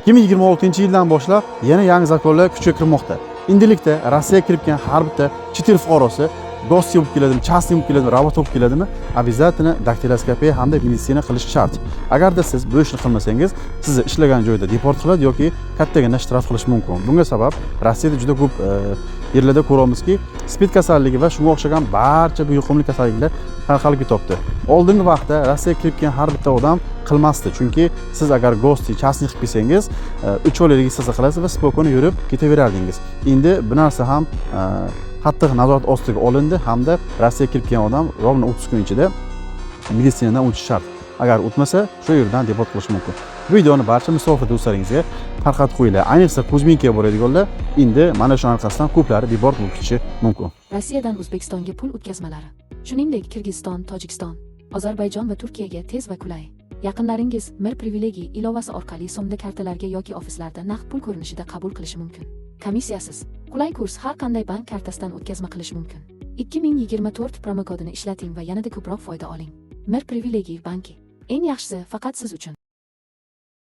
2026-yildan boshlab yana yangi zakonlar kuchga kirmoqda. Endilikda Rossiyaga kirib kelgan har bitta chet el fuqarosi gosti bo'lib keladimi, частный bo'lib keladimi, rabot bo'lib keladimi, обязательно daktiloskopiya hamda meditsina qilish shart. Agarda siz bu ishni qilmasangiz, sizni ishlagan joyda deport qiladi yoki kattagina shtraf qilish mumkin. Bunga sabab Rossiyada juda ko'p yerlarda ko'ramizki, spid kasalligi va shunga o'xshagan barcha bu yuqumli kasalliklar tarqalib ketibdi. Oldingi vaqtda Rossiyaga kirib kelgan har bitta odam qilmasdi, chunki siz agar gosti, частный qilib kelsangiz, 3 oylik registratsiya qilasiz va spokon yurib ketaverardingiz. Endi bu narsa ham qattiq nazorat ostiga olindi hamda Rossiyaga kirib kelgan odam rovna 30 kun ichida meditsinadan o'tishi shart. Agar o'tmasa, shu yerdan deport qilish mumkin. Bu videoni barcha musofir do'stlaringizga tarqatib qo'yinglar. Ayniqsa Kuzminkaga boradiganlar endi mana shu orqasidan ko'plari deport bo'lib ketishi mumkin. Rossiyadan O'zbekistonga pul o'tkazmalari, shuningdek Kirgiziston, Tojikiston, Ozarbayjon va Turkiyaga tez va qulay. Yaqinlaringiz Mir Privilegiy ilovasi orqali so'mda kartalarga yoki ofislarda naqd pul ko'rinishida qabul qilishi mumkin. Komissiyasiz, qulay kurs har qanday bank kartasidan o'tkazma qilish mumkin. 2024 promo kodini ishlating va yanada ko'proq foyda oling. Mir Privilegiy banki. Eng yaxshisi faqat siz uchun.